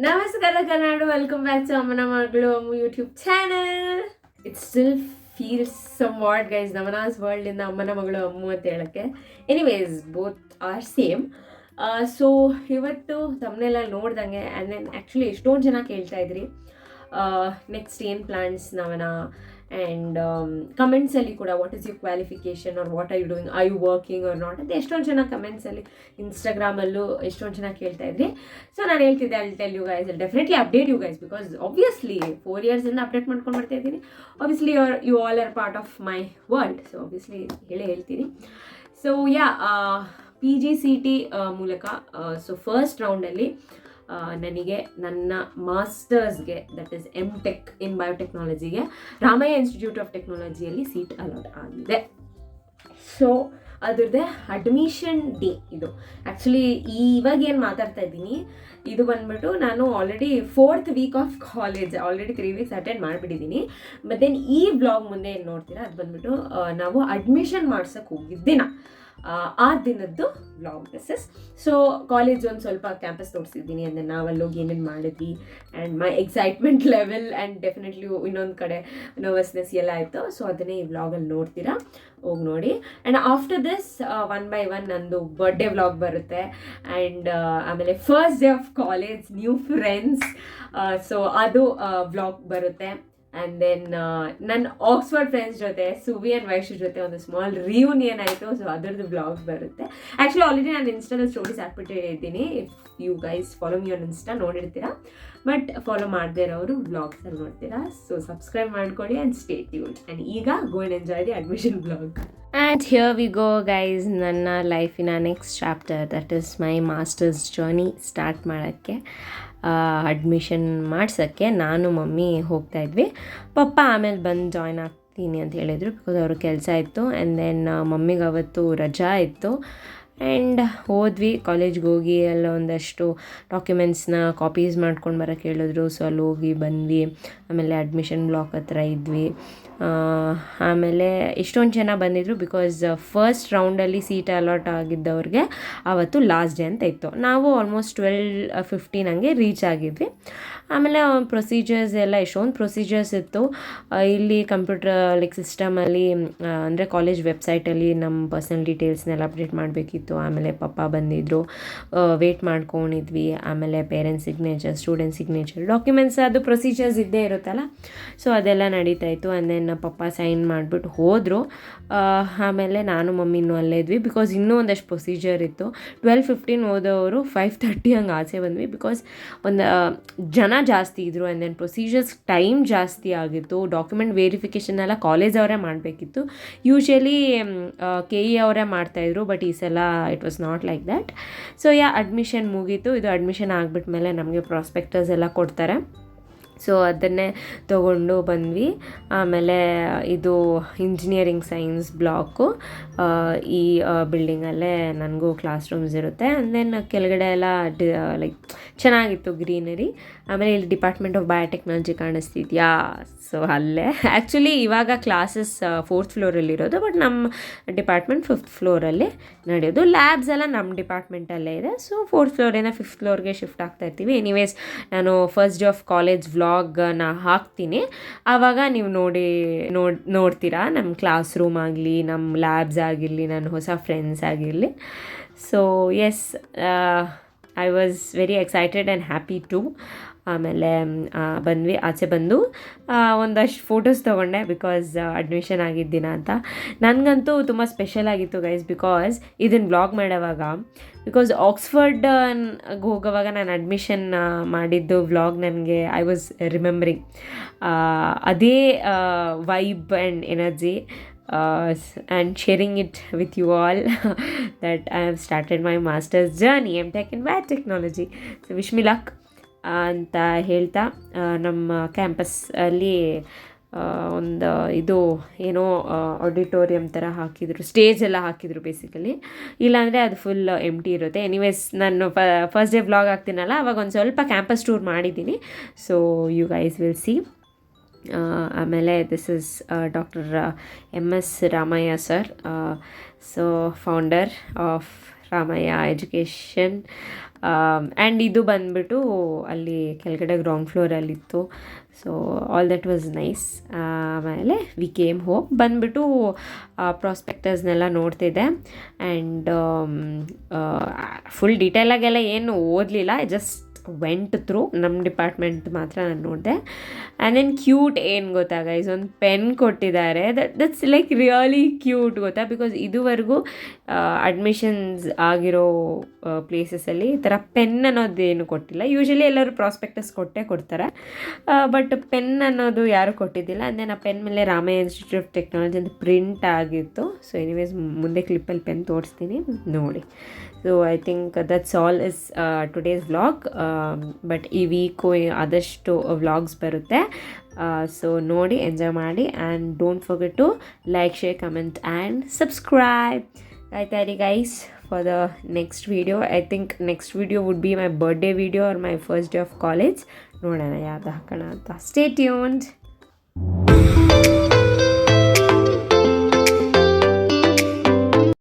ನಮಸ್ಕಾರ Kannada, welcome back to ಅಮ್ಮನ ಮಗಳು ಅಮ್ಮು YouTube channel. It still feels somewhat guys, ನಮನಾಸ್ ವರ್ಲ್ಡ್ ಇಂದ ಅಮ್ಮನ ಮಗಳು ಅಮ್ಮು ಅಂತ ಹೇಳಕ್ಕೆ. Anyways both are same. So ಇವತ್ತು ತಮ್ಮನೆಲ್ಲ ನೋಡ್ದಂಗೆ ಆ್ಯಂಡ್ ದೆನ್ ಆ್ಯಕ್ಚುಲಿ ಎಷ್ಟೊಂದು ಜನ ಕೇಳ್ತಾ ಇದ್ರಿ ನೆಕ್ಸ್ಟ್ ಏನು ಪ್ಲಾನ್ಸ್ ನವನ. ಆ್ಯಂಡ್ ಕಮೆಂಟ್ಸಲ್ಲಿ ಕೂಡ what is your qualification or what are you doing, are you working or not ಅಂತ ಎಷ್ಟೊಂದು ಜನ ಕಮೆಂಟ್ಸಲ್ಲಿ ಇನ್ಸ್ಟಾಗ್ರಾಮಲ್ಲೂ ಎಷ್ಟೊಂದು ಜನ ಕೇಳ್ತಾ ಇದ್ರಿ. ಸೊ ನಾನು ಹೇಳ್ತಿದ್ದೆ I tell you guys, definitely update you guys, because obviously 4 ಇಯರ್ಸಿಂದ ಅಪ್ಡೇಟ್ ಮಾಡ್ಕೊಂಡು ಬರ್ತಾ ಇದ್ದೀನಿ. Obviously you all are part of my world, so obviously ಹೇಳ್ತೀನಿ. ಸೊ ಯಾ, PGCET ಮೂಲಕ ಸೊ ಫಸ್ಟ್ ರೌಂಡಲ್ಲಿ ನನಗೆ ನನ್ನ ಮಾಸ್ಟರ್ಸ್ಗೆ, ದಟ್ ಈಸ್ MTech ಇನ್ ಬಯೋಟೆಕ್ನಾಲಜಿಗೆ ರಾಮಯ್ಯ ಇನ್ಸ್ಟಿಟ್ಯೂಟ್ ಆಫ್ ಟೆಕ್ನಾಲಜಿಯಲ್ಲಿ ಸೀಟ್ ಅಲಾಟ್ ಆಗಿದೆ. ಸೊ ಅದ್ರದ್ದೇ ಅಡ್ಮಿಷನ್ ಡೇ ಇದು. ಆ್ಯಕ್ಚುಲಿ ಇವಾಗ ಏನು ಮಾತಾಡ್ತಾ ಇದ್ದೀನಿ ಇದು ಬಂದ್ಬಿಟ್ಟು ನಾನು already 4th week of college, already 3 weeks attend ಮಾಡಿಬಿಟ್ಟಿದ್ದೀನಿ. ಮತ್ತು ದೆನ್ ಈ ಬ್ಲಾಗ್ ಮುಂದೆ ಏನು ನೋಡ್ತೀರಾ ಅದು ಬಂದ್ಬಿಟ್ಟು ನಾವು ಅಡ್ಮಿಷನ್ ಮಾಡ್ಸೋಕ್ಕೆ ಹೋಗಿದ್ದಿನ ಆ ದಿನದ್ದು blog this is. So college ಒಂದು ಸ್ವಲ್ಪ ಕ್ಯಾಂಪಸ್ ತೋರಿಸಿದ್ದೀನಿ, ಅಂದರೆ ನಾವಲ್ಲೋಗಿ ಏನೇನು ಮಾಡಿದ್ವಿ and my excitement level and definitely ಇನ್ನೊಂದು ಕಡೆ ನರ್ವಸ್ನೆಸ್ ಎಲ್ಲ ಆಯಿತು. ಸೊ ಅದನ್ನೇ ಈ ವ್ಲಾಗಲ್ಲಿ ನೋಡ್ತೀರಾ, ಹೋಗಿ ನೋಡಿ. ಆ್ಯಂಡ್ ಆಫ್ಟರ್ ದಿಸ್ 1 by 1 ನಂದು ಬರ್ಡೇ ವ್ಲಾಗ್ ಬರುತ್ತೆ. ಆ್ಯಂಡ್ ಆಮೇಲೆ first day of college, new friends, so ಅದು ವ್ಲಾಗ್ ಬರುತ್ತೆ. ಆ್ಯಂಡ್ ದೆನ್ ನನ್ನ ಆಕ್ಸ್ಫರ್ಡ್ ಫ್ರೆಂಡ್ಸ್ ಜೊತೆ, ಸುವಿ ಆ್ಯಂಡ್ ವೈಶು ಜೊತೆ ಒಂದು ಸ್ಮಾಲ್ ರಿಯೂನಿಯನ್ ಆಯಿತು. ಸೊ ಅದರದ್ದು ಬ್ಲಾಗ್ಸ್ ಬರುತ್ತೆ. ಆ್ಯಕ್ಚುಲಿ ಆಲ್ರೆಡಿ ನಾನು ಇನ್ಸ್ಟಾದಲ್ಲಿ ಸ್ಟೋರೀಸ್ ಹಾಕ್ಬಿಟ್ಟಿದ್ದೀನಿ. If you guys follow me on insta ನೋಡಿರ್ತೀರಾ, ಬಟ್ ಫಾಲೋ ಮಾಡದೇ ಇರೋರು ವ್ಲಾಗ್ಸಲ್ಲಿ ನೋಡ್ತೀರಾ. ಸೊ ಸಬ್ಸ್ಕ್ರೈಬ್ ಮಾಡ್ಕೊಳ್ಳಿ ಆ್ಯಂಡ್ ಸ್ಟೇ ಟ್ಯೂನ್ಡ್. ಆ್ಯಂಡ್ ಈಗ go and enjoy the admission blog. And here we go guys, ನನ್ನ ಲೈಫಿನ next chapter, that is my masters journey start ಮಾಡೋಕ್ಕೆ, ಅಡ್ಮಿಷನ್ ಮಾಡ್ಸೋಕ್ಕೆ ನಾನು ಮಮ್ಮಿ ಹೋಗ್ತಾಯಿದ್ವಿ. ಪಪ್ಪ ಆಮೇಲೆ ಬಂದು ಜಾಯ್ನ್ ಆಗ್ತೀನಿ ಅಂತ ಹೇಳಿದರು, ಬಿಕಾಸ್ ಅವ್ರ ಕೆಲಸ ಇತ್ತು. ಆ್ಯಂಡ್ ದೆನ್ ಮಮ್ಮಿಗೆ ಅವತ್ತು ರಜಾ ಇತ್ತು. ಆ್ಯಂಡ್ ಹೋದ್ವಿ ಕಾಲೇಜ್ಗೆ ಹೋಗಿ ಎಲ್ಲ ಒಂದಷ್ಟು ಡಾಕ್ಯುಮೆಂಟ್ಸ್ನ ಕಾಪೀಸ್ ಮಾಡ್ಕೊಂಡು ಬರೋಕ್ಕೆ ಹೇಳಿದ್ರು. ಸೊ ಅಲ್ಲಿ ಹೋಗಿ ಬಂದ್ವಿ. ಆಮೇಲೆ ಅಡ್ಮಿಷನ್ ಬ್ಲಾಕ್ ಹತ್ರ ಇದ್ವಿ. ಆಮೇಲೆ ಎಷ್ಟೊಂದು ಜನ ಬಂದಿದ್ದರು, ಬಿಕಾಸ್ ಫಸ್ಟ್ ರೌಂಡಲ್ಲಿ ಸೀಟ್ ಅಲಾಟ್ ಆಗಿದ್ದವ್ರಿಗೆ ಆವತ್ತು ಲಾಸ್ಟ್ ಡೇ ಅಂತ ಇತ್ತು. ನಾವು ಆಲ್ಮೋಸ್ಟ್ 12:15 ಹಂಗೆ ರೀಚ್ ಆಗಿದ್ವಿ. ಆಮೇಲೆ ಪ್ರೊಸೀಜರ್ಸ್ ಎಲ್ಲ ಎಷ್ಟೊಂದು ಪ್ರೊಸೀಜರ್ಸ್ ಇತ್ತು. ಇಲ್ಲಿ ಕಂಪ್ಯೂಟರ್ ಲೈಕ್ ಸಿಸ್ಟಮಲ್ಲಿ, ಅಂದರೆ ಕಾಲೇಜ್ ವೆಬ್ಸೈಟಲ್ಲಿ ನಮ್ಮ ಪರ್ಸನಲ್ ಡೀಟೇಲ್ಸ್ನೆಲ್ಲ ಅಪ್ಡೇಟ್ ಮಾಡಬೇಕಿತ್ತು. ಆಮೇಲೆ ಪಪ್ಪ ಬಂದಿದ್ದರು, ವೇಟ್ ಮಾಡ್ಕೊಂಡಿದ್ವಿ. ಆಮೇಲೆ parents signature, student signature, documents, ಅದು ಪ್ರೊಸೀಜರ್ಸ್ ಇದ್ದೇ ಇರುತ್ತಲ್ಲ. ಸೊ ಅದೆಲ್ಲ ನಡೀತಾ ಇತ್ತು. ಆ್ಯಂಡ್ ದೆನ್ ಪಪ್ಪ ಸೈನ್ ಮಾಡಿಬಿಟ್ಟು ಹೋದರು. ಆಮೇಲೆ ನಾನು ಮಮ್ಮಿನೂ ಅಲ್ಲೇ ಇದ್ವಿ, ಬಿಕಾಸ್ ಇನ್ನೂ ಒಂದಷ್ಟು ಪ್ರೊಸೀಜರ್ ಇತ್ತು. 12:15 ಹೋದವರು 5:30 ಹಂಗೆ ಆಚೆ ಬಂದ್ವಿ, ಬಿಕಾಸ್ ಒಂದು ಜನ ಜಾಸ್ತಿ ಇದ್ದರು. ಆ್ಯಂಡ್ ದೆನ್ ಪ್ರೊಸೀಜರ್ಸ್ ಟೈಮ್ ಜಾಸ್ತಿ ಆಗಿತ್ತು. ಡಾಕ್ಯುಮೆಂಟ್ ವೆರಿಫಿಕೇಷನ್ ಎಲ್ಲ ಕಾಲೇಜ್ ಅವರೇ ಮಾಡಬೇಕಿತ್ತು. ಯೂಶ್ವಲಿ KE ಅವರೇ ಮಾಡ್ತಾಯಿದ್ರು, ಬಟ್ ಈ ಸಲ it was not like that. So admission ಮುಗೀತು. ಇದು ಅಡ್ಮಿಷನ್ ಆಗಿಬಿಟ್ಮೇಲೆ ನಮಗೆ ಪ್ರಾಸ್ಪೆಕ್ಟರ್ಸ್ ಎಲ್ಲ ಕೊಡ್ತಾರೆ. ಸೊ ಅದನ್ನೇ ತೊಗೊಂಡು ಬಂದ್ವಿ. ಆಮೇಲೆ ಇದು ಇಂಜಿನಿಯರಿಂಗ್ ಸೈನ್ಸ್ ಬ್ಲಾಕು, ಈ ಬಿಲ್ಡಿಂಗಲ್ಲೇ ನನಗೂ ಕ್ಲಾಸ್ ರೂಮ್ಸ್ ಇರುತ್ತೆ. ಆ್ಯಂಡ್ ದೆನ್ ಕೆಳಗಡೆ ಎಲ್ಲ ಲೈಕ್ ಚೆನ್ನಾಗಿತ್ತು ಗ್ರೀನರಿ. ಆಮೇಲೆ ಇಲ್ಲಿ ಡಿಪಾರ್ಟ್ಮೆಂಟ್ ಆಫ್ ಬಯೋಟೆಕ್ನಾಲಜಿ ಕಾಣಿಸ್ತಿದ್ಯಾ, ಸೊ ಅಲ್ಲೇ. ಆ್ಯಕ್ಚುಲಿ ಇವಾಗ ಕ್ಲಾಸಸ್ 4th ಫ್ಲೋರಲ್ಲಿರೋದು, ಬಟ್ ನಮ್ಮ ಡಿಪಾರ್ಟ್ಮೆಂಟ್ 5th ಫ್ಲೋರಲ್ಲಿ ನಡೆಯೋದು. ಲ್ಯಾಬ್ಸ್ ಎಲ್ಲ ನಮ್ಮ ಡಿಪಾರ್ಟ್ಮೆಂಟಲ್ಲೇ ಇದೆ. ಸೊ 4th ಫ್ಲೋರಿಂದ 5th ಫ್ಲೋರ್ಗೆ ಶಿಫ್ಟ್ ಆಗ್ತಾ ಇರ್ತೀವಿ. ಎನಿವೇಸ್, ನಾನು ಫಸ್ಟ್ ಡೇ ಆಫ್ ಕಾಲೇಜ್ ವ್ಲಾಗ್ನ ಹಾಕ್ತೀನಿ, ಆವಾಗ ನೀವು ನೋಡ್ತೀರಾ ನಮ್ಮ ಕ್ಲಾಸ್ ರೂಮ್ ಆಗಲಿ, ನಮ್ಮ ಲ್ಯಾಬ್ಸ್ ಆಗಿರಲಿ, ನನ್ನ ಹೊಸ ಫ್ರೆಂಡ್ಸ್ ಆಗಿರಲಿ. So yes, I was very excited and happy too. ಆಮೇಲೆ ಬಂದ್ವಿ, ಆಚೆ ಬಂದು ಒಂದಷ್ಟು ಫೋಟೋಸ್ ತೊಗೊಂಡೆ, ಬಿಕಾಸ್ ಅಡ್ಮಿಷನ್ ಆಗಿದ್ದಿನ ಅಂತ. ನನಗಂತೂ ತುಂಬ ಸ್ಪೆಷಲ್ ಆಗಿತ್ತು ಗೈಸ್, ಬಿಕಾಸ್ ಇದನ್ನು ಬ್ಲಾಗ್ ಮಾಡೋವಾಗ, ಬಿಕಾಸ್ ಆಕ್ಸ್ಫರ್ಡ್ಗೆ ಹೋಗೋವಾಗ ನಾನು ಅಡ್ಮಿಷನ್ ಮಾಡಿದ್ದು ವ್ಲಾಗ್ ನನಗೆ ಐ ವಾಸ್ ರಿಮೆಂಬರಿಂಗ್ ಅದೇ vibe and energy and sharing it with you all that I have started my master's journey, MTech in biotechnology. So wish me luck ಅಂತ ಹೇಳ್ತಾ, ನಮ್ಮ ಕ್ಯಾಂಪಸ್ಸಲ್ಲಿ ಒಂದು ಇದು ಏನೋ ಆಡಿಟೋರಿಯಂ ಥರ ಹಾಕಿದರು, ಸ್ಟೇಜ್ ಎಲ್ಲ ಹಾಕಿದರು ಬೇಸಿಕಲಿ. ಇಲ್ಲಾಂದರೆ ಅದು ಫುಲ್ ಎಂಟಿ ಇರುತ್ತೆ. ಎನಿವೇಸ್, ನಾನು ಫಸ್ಟ್ ಡೇ ವ್ಲಾಗ್ ಹಾಕ್ತೀನಲ್ಲ, ಅವಾಗ ಒಂದು ಸ್ವಲ್ಪ ಕ್ಯಾಂಪಸ್ ಟೂರ್ ಮಾಡಿದ್ದೀನಿ. So you guys will see. ಆಮೇಲೆ this is doctor MS Ramaiah sir, so founder of Ramaiah education and ಇದು ಬಂದುಬಿಟ್ಟು ಅಲ್ಲಿ ಕೆಳಗಡೆ ಗ್ರೌಂಡ್ ಫ್ಲೋರಲ್ಲಿತ್ತು. So all that was nice. ಆಮೇಲೆ ವಿ ಕೇಮ್ ಹೋಮ್ ಬಂದುಬಿಟ್ಟು ಪ್ರಾಸ್ಪೆಕ್ಟಸ್ನೆಲ್ಲ ನೋಡ್ತಿದ್ದೆ. ಆ್ಯಂಡ್ ಫುಲ್ ಡೀಟೇಲಾಗೆಲ್ಲ ಏನು ಓದಲಿಲ್ಲ, ಜಸ್ಟ್ ವೆಂಟ್ ಥ್ರೂ. ನಮ್ಮ ಡಿಪಾರ್ಟ್ಮೆಂಟ್ ಮಾತ್ರ ನಾನು ನೋಡಿದೆ. ಆ್ಯಂಡ್ ದೆನ್ ಕ್ಯೂಟ್ ಏನು ಗೊತ್ತಾ ಗೈಸ್, ಒಂದು ಪೆನ್ ಕೊಟ್ಟಿದ್ದಾರೆ. ದಟ್ಸ್ ಲೈಕ್ ರಿಯಲಿ ಕ್ಯೂಟ್ ಗೊತ್ತಾ, ಬಿಕಾಸ್ ಇದುವರೆಗೂ ಅಡ್ಮಿಷನ್ಸ್ ಆಗಿರೋ ಪ್ಲೇಸಸಲ್ಲಿ ಈ ಥರ ಪೆನ್ ಅನ್ನೋದೇನು ಕೊಟ್ಟಿಲ್ಲ. ಯೂಶ್ವಲಿ ಎಲ್ಲರೂ ಪ್ರಾಸ್ಪೆಕ್ಟಸ್ ಕೊಡ್ತಾರೆ, ಬಟ್ ಪೆನ್ ಅನ್ನೋದು ಯಾರೂ ಕೊಟ್ಟಿದ್ದಿಲ್ಲ. ಅಂದರೆ ಆ ಪೆನ್ ಮೇಲೆ ರಾಮಯ್ಯ ಇನ್ಸ್ಟಿಟ್ಯೂಟ್ ಆಫ್ ಟೆಕ್ನಾಲಜಿ ಅಂತ ಪ್ರಿಂಟ್ ಆಗಿತ್ತು. ಸೊ ಎನಿವೇಸ್ ಮುಂದೆ ಕ್ಲಿಪ್ಪಲ್ಲಿ ಪೆನ್ ತೋರಿಸ್ತೀನಿ ನೋಡಿ. So I think that's all is today's vlog. But ಈ ವೀಕು ಆದಷ್ಟು ವ್ಲಾಗ್ಸ್ ಬರುತ್ತೆ. ಸೊ ನೋಡಿ, ಎಂಜಾಯ್ ಮಾಡಿ. And don't forget to like, share, comment and subscribe. ಆಯ್ತಾ ರೀ guys, for the next video. I think next video would be my birthday video or my first day of college. ನೋಡೋಣ ಯಾವ್ದು ಹಾಕೋಣ ಅಂತ. Stay tuned.